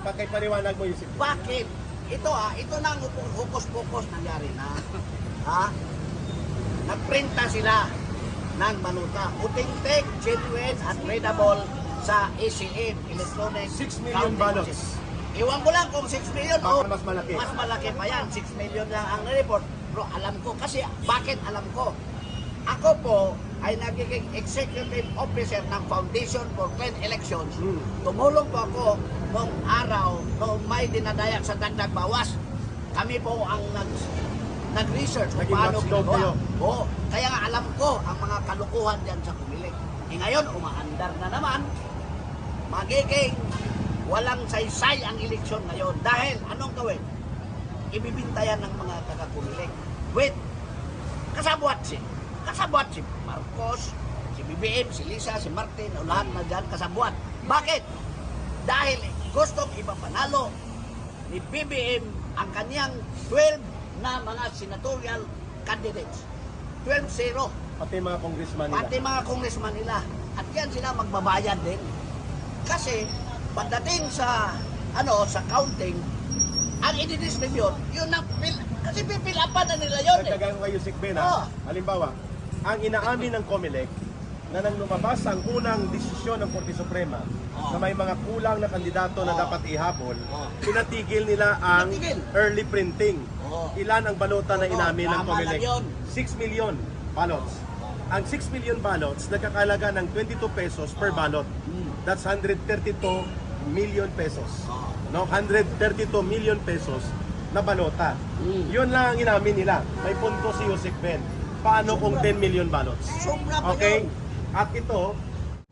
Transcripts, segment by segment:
Pakipaliwanag mo, Yusip. Bakit? Ito na ang hukos-pukos nangyari na. Ha? Nagprinta sila ng baluta. Authentic, genuine, at readable sa ECM, Electronic 6 million ballots. Iwan ko lang kung 6 million o mas malaki. Mas malaki pa yan. 6 million lang ang report. Pero alam ko, kasi bakit alam ko? Ako po ay nagiging executive officer ng Foundation for Clean Elections. Tumulong po ako noong araw, noong may dinadayak sa dagdag bawas. Kami po ang nag-research kung paano ginagawa. Oo, kaya nga alam ko ang mga kalukuhan dyan sa Kumilig. Ngayon, umaandar na naman, magiging walang saysay ang eleksyon ngayon. Dahil, anong gawin? Ibibintayan ng mga taga-Kumilig. Wait, kasabwat si Marcos, si BBM, si Lisa, si Martin, o lahat na dyan kasabwat. Bakit? Dahil gustong ipapanalo ni BBM ang kanyang 12 na mga senatorial candidates. 12-0. Pati mga congressman nila. Pati mga congressman nila. At yan sila magbabayad din. Kasi pagdating sa sa counting, ang i-distribute, yun ang kasi pipilapan na nila yun. Nagkagano kayo, Yusik Ben, ha? Halimbawa, ang inaamin ng COMELEC na nang lumabas ang unang desisyon ng Korte Suprema na may mga kulang na kandidato na dapat ihabol, pinatigil nila ang early printing. Ilan ang balota na inamin ng COMELEC? 6 million ballots. Ang 6 million ballots nagkakalaga ng 22 pesos per ballot. That's 132 million pesos. No, 132 million pesos na balota. Yun lang ang inamin nila. May punto si Yusik Ben. Paano kung 10 million ballots? Okay? At ito,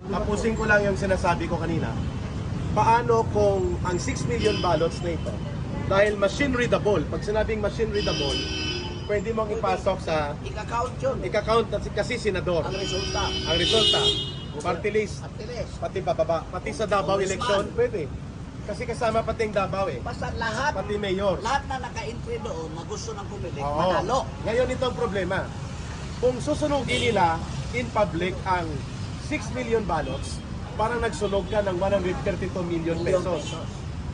tapusin ko lang yung sinasabi ko kanina. Paano kung ang 6 million ballots na ito, dahil machine readable, pag sinabing machine readable, pwede mong ipasok sa Ika-count yun. ika-count kasi senador. Ang resulta. Ang resulta, party list, pati bababa, pati sa Davao election, pwede. Kasi kasama pati ang Davao eh. Basta lahat, Pati mayor. lahat na naka-entry doon na gusto ng Kumilig, Oo. manalo. Ngayon ito ang problema. Kung susunugin nila in public ang 6 million ballots, parang nagsunog ka ng 132 million pesos.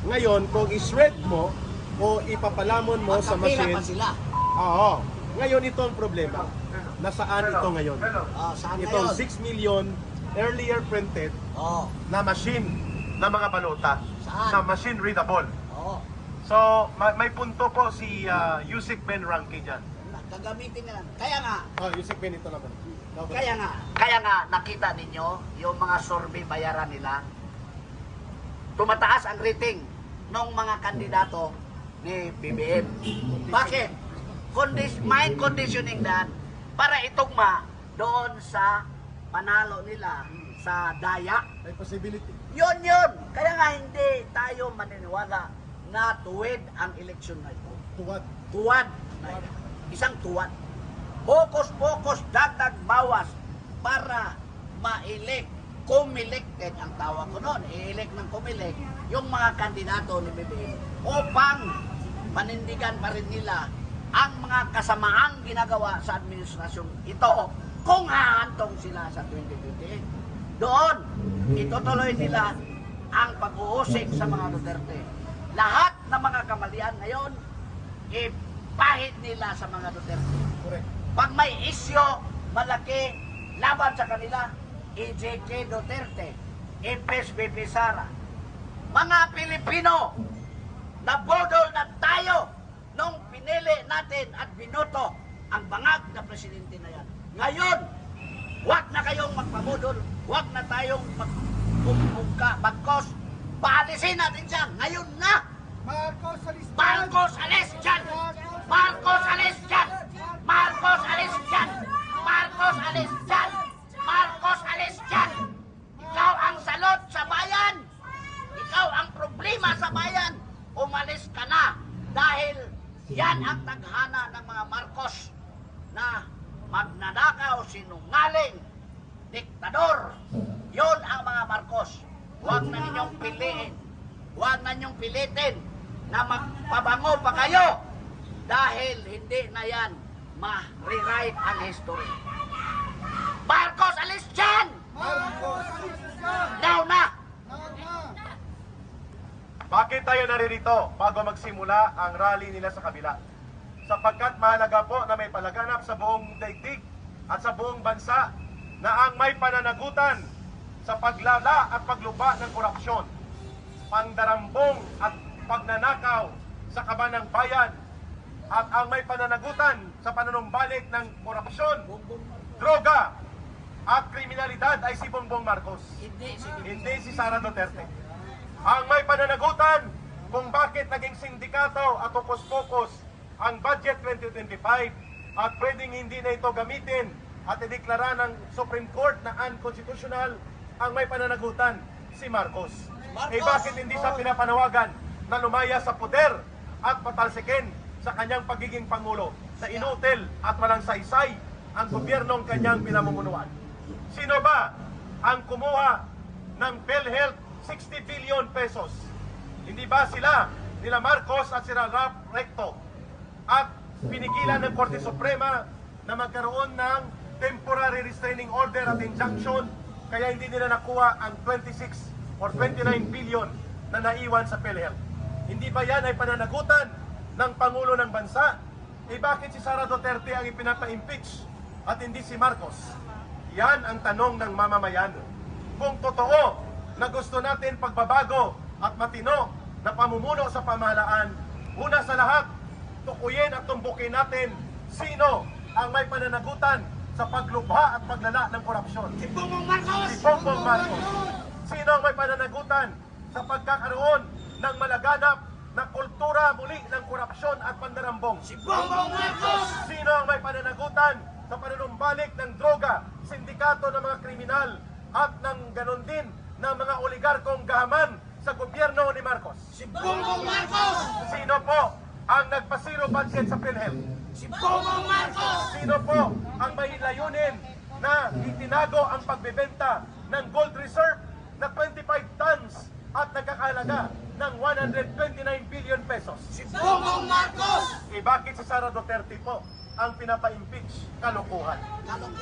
Ngayon, kung i-shred mo o ipapalamon mo sa Magkapila machine, pa sila. oo. Ngayon ito ang problema. Nasaan ito ngayon? Saan Itong ngayon? 6 million earlier printed Oo. na machine na mga balota Saan? na machine readable. Oo. So, may punto po si Yusik Ben Ranke dyan. Gagamitin nila. Kaya nga, Oh, Yusik Ben ito naman. kaya nga nakita ninyo yung mga survey bayaran nila. Tumataas ang rating ng mga kandidato ni BBM. Bakit? Mind conditioning dan para itugma doon sa panalo nila sa Dayak. May possibility. Yun. Kaya nga hindi tayo maniniwala na tuwid ang eleksyon na ito. Tuwad. Tuwad. Isang tuwad. Focus, dagdag, bawas para ma-elect. Kumilected ang tawag ko noon. I-elect ng kumilik yung mga kandidato ni BBM upang panindigan pa rin nila ang mga kasamaang ginagawa sa administrasyon ito kung hahantong sila sa 2028. Doon, itutuloy nila ang pag-uusig sa mga Duterte. Lahat ng mga kamalian ngayon, ipahid nila sa mga Duterte. Correct. Pag may isyo, malaki, laban sa kanila, EJK Duterte, Ipes BP Sara. Mga Pilipino, nabodol na tayo nung pinili natin at binoto ang bangag na presidente na yan. Ngayon, huwag na kayong magpabodol, huwag na tayong magpumungka, bagkos, paalisin natin siya. Ngayon na! Marcos alis dyan! Marcos alis dyan! Marcos alis dyan! Marcos alis dyan! Marcos alis dyan! Marcos alis dyan! Ikaw ang salot sa bayan! Ikaw ang problema sa bayan! Umalis ka na! Dahil yan ang taghana ng mga Marcos na magnanakaw, sinungaling, diktador. Yon ang mga Marcos. Huwag na ninyong piliin. Huwag na ninyong pilitin na magpabango pa kayo dahil hindi na yan ma-rewrite ang history. Marcos, alis dyan! Marcos alis dyan! Now na! Now na! Bakit tayo naririto bago magsimula ang rally nila sa kabila? Sapagkat mahalaga po na may palaganap sa buong daigdig at sa buong bansa na ang may pananagutan sa paglala at pagluba ng korupsyon, pangdarambong at pagnanakaw sa kaban ng bayan, at ang may pananagutan sa panunumbalik ng korupsyon, droga at kriminalidad ay si Bongbong Marcos, hindi si Sara Duterte. Ang may pananagutan kung bakit naging sindikato at pokus-pokus ang budget 2025 at pwedeng hindi na ito gamitin at ideklara ng Supreme Court na unconstitutional, ang may pananagutan si Marcos. Eh bakit hindi siya pinapanawagan na lumaya sa poder at patalsikin sa kanyang pagiging Pangulo na inutil at walang saysay ang gobyernong kanyang pinamumunuan? Sino ba ang kumuha ng PhilHealth 60 billion pesos? Hindi ba sila, nila Marcos at sila Rap Recto? At pinigilan ng Korte Suprema na magkaroon ng temporary restraining order at injunction, kaya hindi nila nakuha ang 26 or 29 billion na naiwan sa PhilHealth. Hindi ba yan ay pananagutan ng Pangulo ng Bansa? Eh bakit si Sara Duterte ang ipinapa-impeach at hindi si Marcos? Yan ang tanong ng mamamayan. Kung totoo na gusto natin pagbabago at matino na pamumuno sa pamahalaan, una sa lahat, tukuyin at tumbukin natin sino ang may pananagutan sa paglubha at paglala ng korupsyon. Si Bongbong Marcos! Si Bongbong Marcos. Sino ang may pananagutan sa pagkakaroon ng malaganap na kultura muli ng korupsyon at pandarambong? Si Bongbong Marcos! Sino ang may pananagutan sa panunumbalik ng droga, sindikato ng mga kriminal at ng ganon din ng mga oligarkong gahaman sa gobyerno ni Marcos? Si Bongbong Marcos! Sino po ang nagpasiro budget sa PhilHealth? Si Bongbong Marcos! Sino po ang may layunin na itinago ang pagbebenta ng gold reserve na 25 tons at nagkakahalaga ng 129 billion pesos? Si Bongbong Marcos! Eh bakit si Sara Duterte po ang pinapa-impeach? Kalokohan.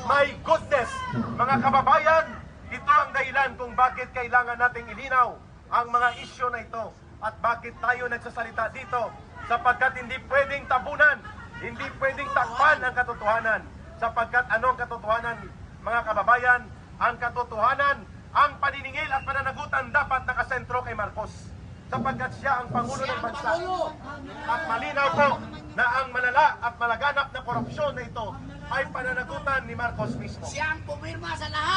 My goodness, mga kababayan, ito ang dahilan kung bakit kailangan nating ilinaw ang mga isyu na ito at bakit tayo nagsasalita dito, sapagkat hindi pwedeng tabunan, hindi pwedeng takpan ang katotohanan, sapagkat anong katotohanan, mga kababayan? Ang katotohanan, ang paniningil at pananagutan dapat nakasentro kay Marcos, sapagkat siya ang Pangulo ng Bansa. At malinaw po na ang malala at malaganap na korupsyon na ito ay pananagutan ni Marcos mismo. Siya ang pumirma sa lahat!